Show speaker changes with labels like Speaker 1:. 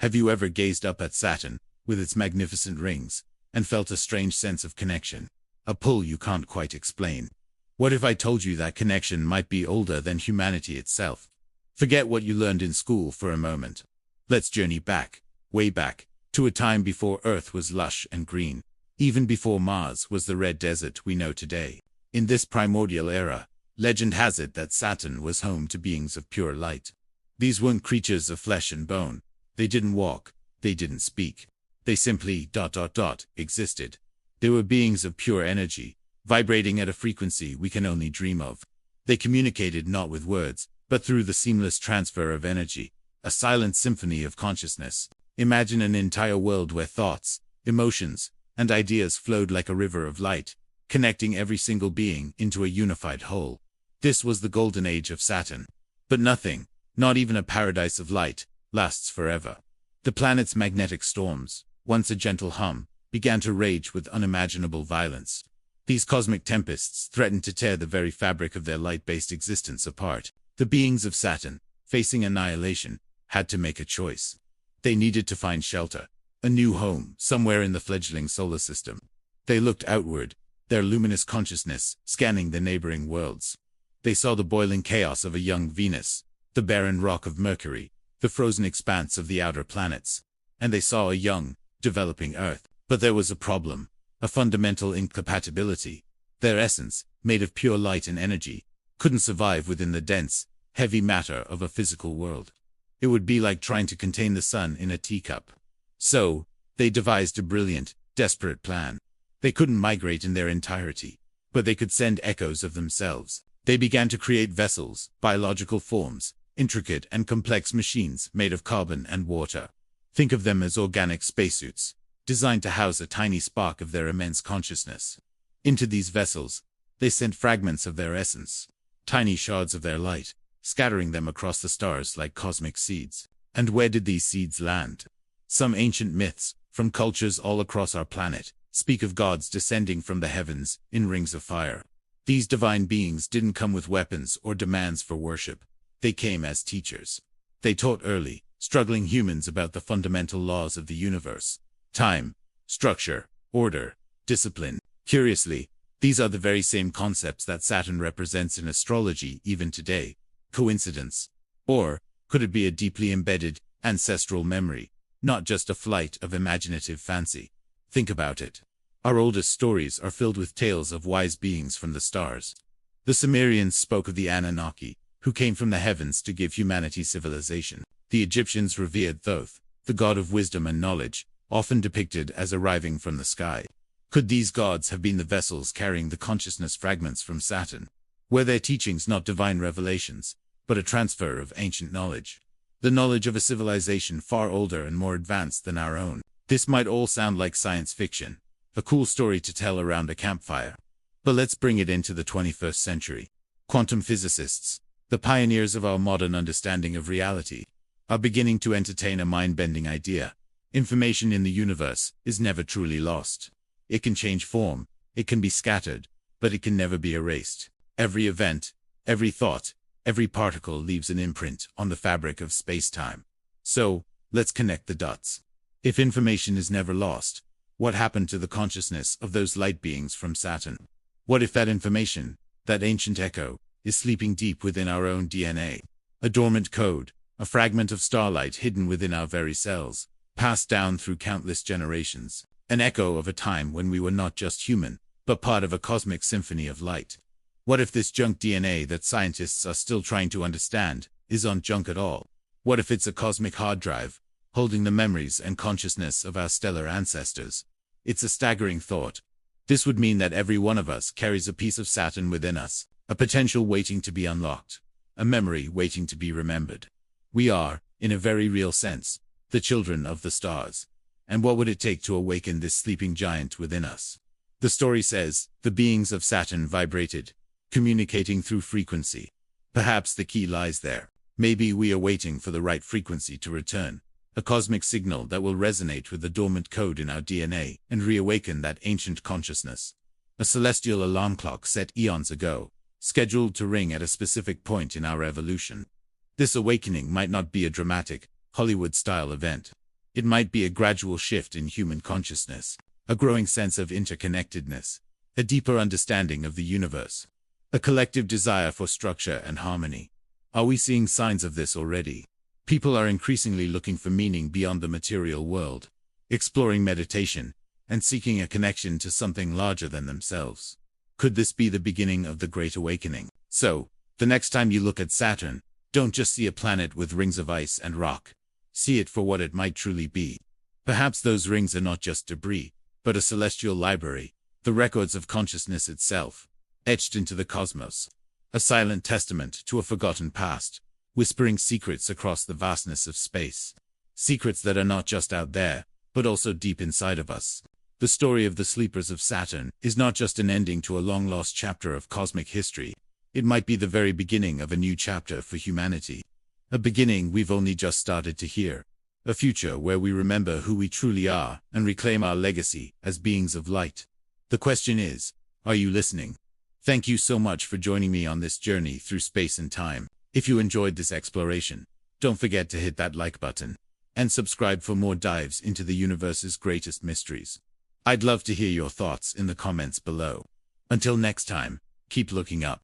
Speaker 1: Have you ever gazed up at Saturn, with its magnificent rings, and felt a strange sense of connection? A pull you can't quite explain. What if I told you that connection might be older than humanity itself? Forget what you learned in school for a moment. Let's journey back, way back, to a time before Earth was lush and green, even before Mars was the red desert we know today. In this primordial era, legend has it that Saturn was home to beings of pure light. These weren't creatures of flesh and bone. They didn't walk, they didn't speak. They simply existed. They were beings of pure energy, vibrating at a frequency we can only dream of. They communicated not with words, but through the seamless transfer of energy, a silent symphony of consciousness. Imagine an entire world where thoughts, emotions, and ideas flowed like a river of light, connecting every single being into a unified whole. This was the golden age of Saturn. But nothing, not even a paradise of light, lasts forever. The planet's magnetic storms, once a gentle hum, began to rage with unimaginable violence. These cosmic tempests threatened to tear the very fabric of their light-based existence apart. The beings of Saturn, facing annihilation, had to make a choice. They needed to find shelter, a new home, somewhere in the fledgling solar system. They looked outward, their luminous consciousness scanning the neighboring worlds. They saw the boiling chaos of a young Venus, the barren rock of Mercury, the frozen expanse of the outer planets. And they saw a young, developing Earth. But there was a problem, a fundamental incompatibility. Their essence, made of pure light and energy, couldn't survive within the dense, heavy matter of a physical world. It would be like trying to contain the sun in a teacup. So, they devised a brilliant, desperate plan. They couldn't migrate in their entirety, but they could send echoes of themselves. They began to create vessels, biological forms, intricate and complex machines made of carbon and water. Think of them as organic spacesuits, designed to house a tiny spark of their immense consciousness. Into these vessels, they sent fragments of their essence, tiny shards of their light, scattering them across the stars like cosmic seeds. And where did these seeds land? Some ancient myths, from cultures all across our planet, speak of gods descending from the heavens in rings of fire. These divine beings didn't come with weapons or demands for worship. They came as teachers. They taught early, struggling humans about the fundamental laws of the universe: time, structure, order, discipline. Curiously, these are the very same concepts that Saturn represents in astrology even today. Coincidence? Or could it be a deeply embedded, ancestral memory, not just a flight of imaginative fancy? Think about it. Our oldest stories are filled with tales of wise beings from the stars. The Sumerians spoke of the Anunnaki, who came from the heavens to give humanity civilization. The Egyptians revered Thoth, the god of wisdom and knowledge, often depicted as arriving from the sky. Could these gods have been the vessels carrying the consciousness fragments from Saturn? Were their teachings not divine revelations, but a transfer of ancient knowledge? The knowledge of a civilization far older and more advanced than our own. This might all sound like science fiction, a cool story to tell around a campfire. But let's bring it into the 21st century. Quantum physicists, the pioneers of our modern understanding of reality, are beginning to entertain a mind-bending idea. Information in the universe is never truly lost. It can change form, it can be scattered, but it can never be erased. Every event, every thought, every particle leaves an imprint on the fabric of space-time. So, let's connect the dots. If information is never lost, what happened to the consciousness of those light beings from Saturn? What if that information, that ancient echo, is sleeping deep within our own DNA? A dormant code, a fragment of starlight hidden within our very cells, passed down through countless generations. An echo of a time when we were not just human, but part of a cosmic symphony of light. What if this junk DNA that scientists are still trying to understand isn't junk at all? What if it's a cosmic hard drive, holding the memories and consciousness of our stellar ancestors? It's a staggering thought. This would mean that every one of us carries a piece of Saturn within us, a potential waiting to be unlocked, a memory waiting to be remembered. We are, in a very real sense, the children of the stars. And what would it take to awaken this sleeping giant within us? The story says, the beings of Saturn vibrated, communicating through frequency. Perhaps the key lies there. Maybe we are waiting for the right frequency to return, a cosmic signal that will resonate with the dormant code in our DNA and reawaken that ancient consciousness. A celestial alarm clock set eons ago, scheduled to ring at a specific point in our evolution. This awakening might not be a dramatic, Hollywood-style event. It might be a gradual shift in human consciousness, a growing sense of interconnectedness, a deeper understanding of the universe, a collective desire for structure and harmony. Are we seeing signs of this already? People are increasingly looking for meaning beyond the material world, exploring meditation, and seeking a connection to something larger than themselves. Could this be the beginning of the Great Awakening? So, the next time you look at Saturn, don't just see a planet with rings of ice and rock. See it for what it might truly be. Perhaps those rings are not just debris, but a celestial library, the records of consciousness itself, etched into the cosmos. A silent testament to a forgotten past, whispering secrets across the vastness of space. Secrets that are not just out there, but also deep inside of us. The story of the Sleepers of Saturn is not just an ending to a long-lost chapter of cosmic history. It might be the very beginning of a new chapter for humanity. A beginning we've only just started to hear. A future where we remember who we truly are and reclaim our legacy as beings of light. The question is, are you listening? Thank you so much for joining me on this journey through space and time. If you enjoyed this exploration, don't forget to hit that like button and subscribe for more dives into the universe's greatest mysteries. I'd love to hear your thoughts in the comments below. Until next time, keep looking up.